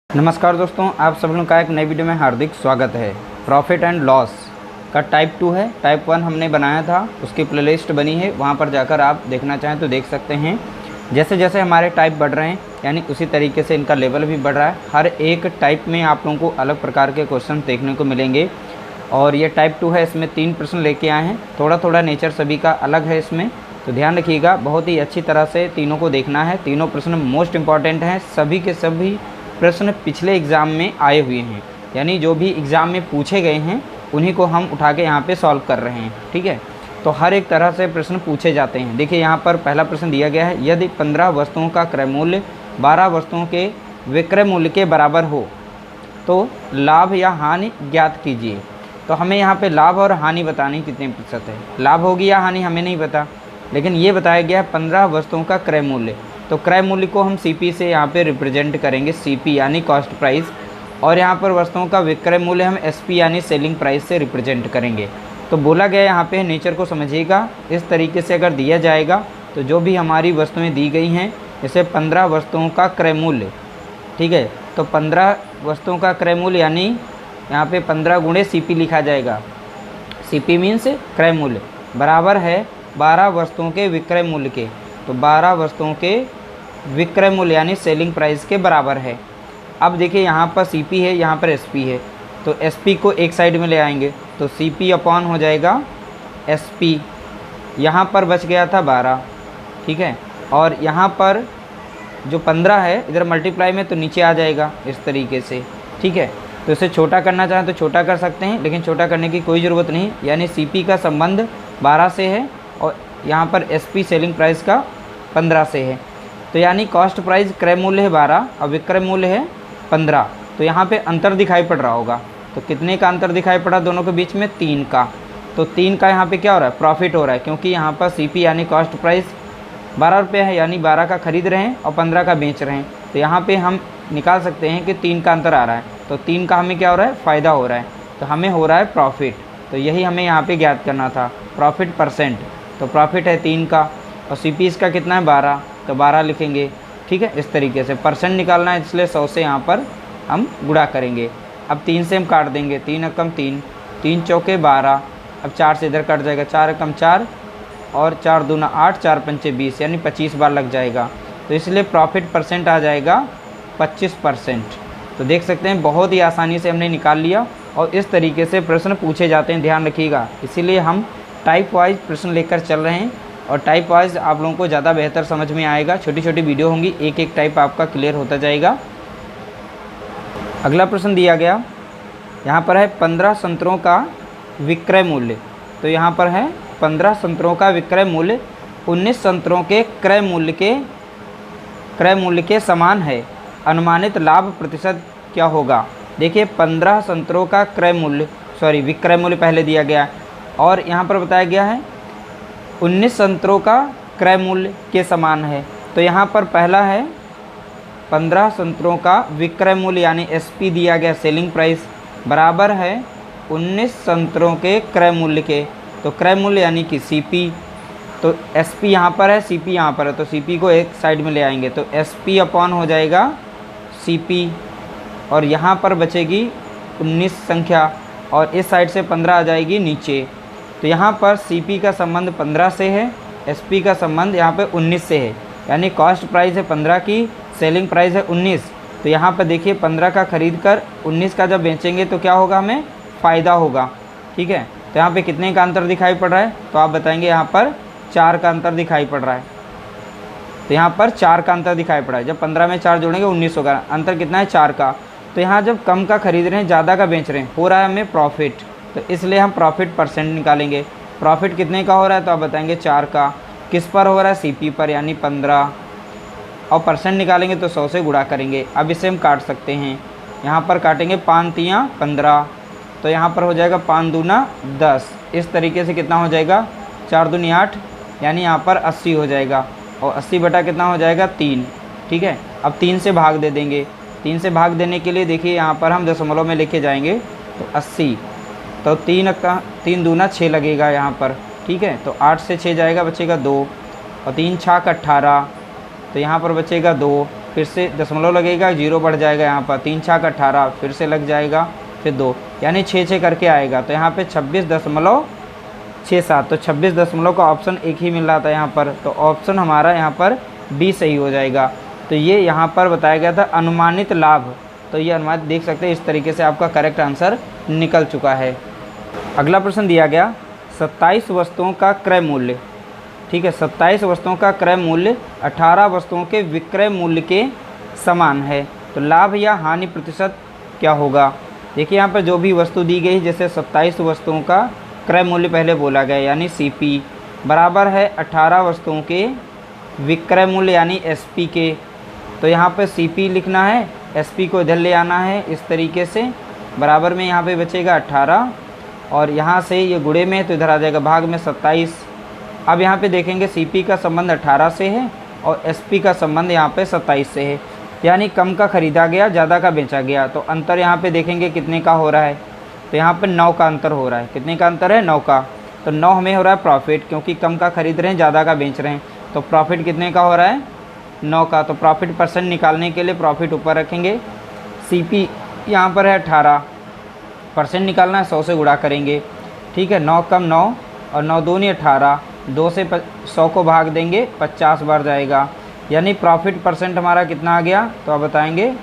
नमस्कार दोस्तों, आप सब लोगों का एक नई वीडियो में हार्दिक स्वागत है। प्रॉफिट एंड लॉस का टाइप 2 है। टाइप 1 हमने बनाया था, उसकी प्लेलिस्ट बनी है, वहाँ पर जाकर आप देखना चाहें तो देख सकते हैं। जैसे जैसे हमारे टाइप बढ़ रहे हैं यानी उसी तरीके से इनका लेवल भी बढ़ रहा है। हर एक टाइप में आप लोगों को अलग प्रकार के क्वेश्चन देखने को मिलेंगे और ये टाइप 2 है, इसमें 3 प्रश्न लेके आए हैं। थोड़ा थोड़ा नेचर सभी का अलग है इसमें, तो ध्यान रखिएगा। बहुत ही अच्छी तरह से तीनों को देखना है। तीनों प्रश्न मोस्ट इम्पॉर्टेंट हैं। सभी के सभी प्रश्न पिछले एग्ज़ाम में आए हुए हैं, यानी जो भी एग्ज़ाम में पूछे गए हैं उन्हीं को हम उठा के यहाँ पे सॉल्व कर रहे हैं। ठीक है, तो हर एक तरह से प्रश्न पूछे जाते हैं। देखिए यहाँ पर पहला प्रश्न दिया गया है, यदि 15 वस्तुओं का क्रय मूल्य 12 वस्तुओं के विक्रय मूल्य के बराबर हो तो लाभ या हानि ज्ञात कीजिए। तो हमें यहाँ पे लाभ और हानि बतानी कितने प्रतिशत है। लाभ होगी या हानि हमें नहीं पता, लेकिन ये बताया गया है 15 वस्तुओं का क्रय मूल्य। तो क्रय मूल्य को हम सीपी से यहाँ पे रिप्रेजेंट करेंगे, सीपी यानी कॉस्ट प्राइस, और यहाँ पर वस्तुओं का विक्रय मूल्य हम एसपी यानी सेलिंग प्राइस से रिप्रेजेंट करेंगे। तो बोला गया यहाँ पे नेचर को समझिएगा। इस तरीके से अगर दिया जाएगा तो जो भी हमारी वस्तुएं दी गई हैं, जैसे 15 वस्तुओं का क्रय मूल्य, ठीक है, तो 15 वस्तुओं का क्रय मूल्य यानी यहाँ पे 15 गुणे सीपी लिखा जाएगा। सीपी मीन्स क्रय मूल्य बराबर है 12 वस्तुओं के विक्रय मूल्य के। तो 12 वस्तुओं के विक्रय मूल्य यानी सेलिंग प्राइस के बराबर है। अब देखिए यहाँ पर सीपी है, यहाँ पर एसपी है, तो एसपी को एक साइड में ले आएंगे तो सीपी अपॉन हो जाएगा एसपी। यहाँ पर बच गया था 12, ठीक है, और यहाँ पर जो 15 है इधर मल्टीप्लाई में तो नीचे आ जाएगा इस तरीके से। ठीक है, तो इसे छोटा करना चाहें तो छोटा कर सकते हैं, लेकिन छोटा करने की कोई ज़रूरत नहीं, यानी सीपी का संबंध 12 से है और यहाँ पर एसपी सेलिंग प्राइस का 15 से है। तो यानी कॉस्ट प्राइस क्रय मूल्य है 12 और विक्रय मूल्य है 15। तो यहाँ पे अंतर दिखाई पड़ रहा होगा। तो कितने का अंतर दिखाई पड़ा दोनों के बीच में? 3 का। तो 3 का यहाँ पे क्या हो रहा है? प्रॉफिट हो रहा है, क्योंकि यहाँ पर सीपी यानी कॉस्ट प्राइस 12 रुपये है, यानी 12 का खरीद रहे हैं और 15 का बेच रहे हैं। तो यहाँ पे हम निकाल सकते हैं कि 3 का अंतर आ रहा है, तो 3 का हमें क्या हो रहा है? फ़ायदा हो रहा है, तो हमें हो रहा है प्रॉफिट। तो यही हमें यहाँ पे ज्ञात करना था, प्रॉफिट परसेंट। तो प्रॉफिट है 3 का और सीपी इसका कितना है? 12, तो 12 लिखेंगे। ठीक है, इस तरीके से परसेंट निकालना है, इसलिए 100 से यहाँ पर हम गुणा करेंगे। अब 3 से हम काट देंगे, 3 एकम 3, 3 चौके 12, अब 4 से इधर कट जाएगा, 4 एकम 4 और 4 दूना 8, 4 पंचे 20, यानी 25 बार लग जाएगा। तो इसलिए प्रॉफिट परसेंट आ जाएगा 25%। तो देख सकते हैं बहुत ही आसानी से हमने निकाल लिया और इस तरीके से प्रश्न पूछे जाते हैं, ध्यान रखिएगा। इसीलिए हम टाइप वाइज प्रश्न लेकर चल रहे हैं और टाइप वाइज आप लोगों को ज़्यादा बेहतर समझ में आएगा। छोटी छोटी वीडियो होंगी, एक एक टाइप आपका क्लियर होता जाएगा। अगला प्रश्न दिया गया, यहाँ पर है 15 संतरों का विक्रय मूल्य। तो यहाँ पर है 15 संतरों का विक्रय मूल्य 19 संतरों के क्रय मूल्य के समान है, अनुमानित लाभ प्रतिशत क्या होगा? देखिए 15 संतरों का विक्रय मूल्य पहले दिया गया है और यहाँ पर बताया गया है 19 संतरों का क्रय मूल्य के समान है। तो यहाँ पर पहला है 15 संतरों का विक्रय मूल्य यानी एसपी दिया गया, सेलिंग प्राइस, बराबर है 19 संतरों के क्रय मूल्य के। तो क्रय मूल्य यानी कि सीपी, तो एसपी यहाँ पर है, सीपी यहाँ पर है, तो सीपी को एक साइड में ले आएंगे तो एसपी अपॉन हो जाएगा सीपी, और यहाँ पर बचेगी 19 संख्या और इस साइड से 15 आ जाएगी नीचे। तो यहाँ पर सीपी का संबंध 15 से है, एसपी का संबंध यहाँ पे 19 से है, यानी कॉस्ट प्राइस है 15 की, सेलिंग प्राइस है 19। तो यहाँ पर देखिए 15 का खरीद कर 19 का जब बेचेंगे तो क्या होगा? हमें फ़ायदा होगा। ठीक है, तो यहाँ पे कितने का अंतर दिखाई पड़ रहा है? तो आप बताएंगे यहाँ पर 4 का अंतर दिखाई पड़ रहा है। तो यहाँ पर 4 का अंतर दिखाई पड़ा है। जब 15 में 4 जोड़ेंगे 19 होगा। अंतर कितना है? 4 का। तो यहाँ जब कम का खरीद रहे हैं, ज़्यादा का बेच रहे हैं, हो रहा है हमें प्रॉफिट, तो इसलिए हम प्रॉफिट परसेंट निकालेंगे। प्रॉफिट कितने का हो रहा है? तो आप बताएंगे 4 का। किस पर हो रहा है? सीपी पर, यानी 15, और परसेंट निकालेंगे तो 100 से गुणा करेंगे। अब इसे हम काट सकते हैं, यहाँ पर काटेंगे 5 तियाँ 15, तो यहाँ पर हो जाएगा 5 दूना 10। इस तरीके से कितना हो जाएगा? 4 दूनी 8, यानी यहाँ पर 80 हो जाएगा, और 80 बटा कितना हो जाएगा? 3। ठीक है, अब 3 से भाग दे देंगे। 3 से भाग देने के लिए देखिए यहाँ पर हम दशमलव में लेके जाएंगे तो 80, तो 3 दूना 6 लगेगा यहाँ पर। ठीक है, तो 8 से 6 जाएगा, बचेगा 2, और 3 छाक 18, तो यहाँ पर बचेगा 2, फिर से दशमलव लगेगा, 0 बढ़ जाएगा यहाँ पर, 3 छाक 18, फिर से लग जाएगा, फिर 2, यानी 6 करके आएगा। तो यहाँ पे 26.67, तो 26 दशमलव का ऑप्शन एक ही मिल रहा था यहाँ पर, तो ऑप्शन हमारा यहाँ पर बी सही हो जाएगा। तो ये यहाँ पर बताया गया था अनुमानित लाभ, तो ये अनुमानित देख सकते हैं, इस तरीके से आपका करेक्ट आंसर निकल चुका है। अगला प्रश्न दिया गया 27 वस्तुओं का क्रय मूल्य, ठीक है, 27 वस्तुओं का क्रय मूल्य 18 वस्तुओं के विक्रय मूल्य के समान है, तो लाभ या हानि प्रतिशत क्या होगा। देखिए यहाँ पर जो भी वस्तु दी गई, जैसे 27 वस्तुओं का क्रय मूल्य पहले बोला गया यानी CP बराबर है 18 वस्तुओं के विक्रय मूल्य यानी SP के, तो यहाँ पे CP लिखना है, SP को इधर ले आना है इस तरीके से, बराबर में यहाँ पे बचेगा 18 और यहाँ से ये गुणे में तो इधर आ जाएगा भाग में 27। अब यहाँ पे देखेंगे CP का संबंध 18 से है और SP का संबंध यहाँ पे 27 से है, यानी कम का ख़रीदा गया, ज़्यादा का बेचा गया, तो अंतर यहाँ पे देखेंगे कितने का हो रहा है, तो यहाँ पे 9 का अंतर हो रहा है। कितने का अंतर है? 9 का। तो 9 हमें हो रहा है प्रॉफिट, क्योंकि कम का खरीद रहे हैं, ज़्यादा का बेच रहे हैं, तो प्रॉफिट कितने का हो रहा है? 9 का। तो प्रॉफिट परसेंट निकालने के लिए प्रॉफिट ऊपर रखेंगे, CP यहाँ पर है 18, परसेंट निकालना है 100 से गुणा करेंगे, ठीक है, 9 कम 9 और 9 दूनी 18, 2 से 100 को भाग देंगे 50 बार जाएगा, यानी प्रॉफिट परसेंट हमारा कितना आ गया, तो आप बताएंगे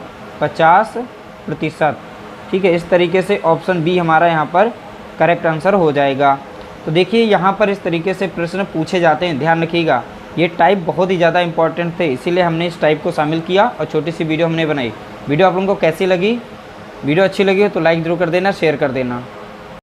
50%, ठीक है। इस तरीके से ऑप्शन बी हमारा यहाँ पर करेक्ट आंसर हो जाएगा। तो देखिए यहाँ पर इस तरीके से प्रश्न पूछे जाते हैं, ध्यान रखिएगा, ये टाइप बहुत ही ज़्यादा इंपॉर्टेंट थे, इसीलिए हमने इस टाइप को शामिल किया और छोटी सी वीडियो हमने बनाई। वीडियो आप लोगों को कैसी लगी? वीडियो अच्छी लगी हो तो लाइक ज़रूर कर देना, शेयर कर देना।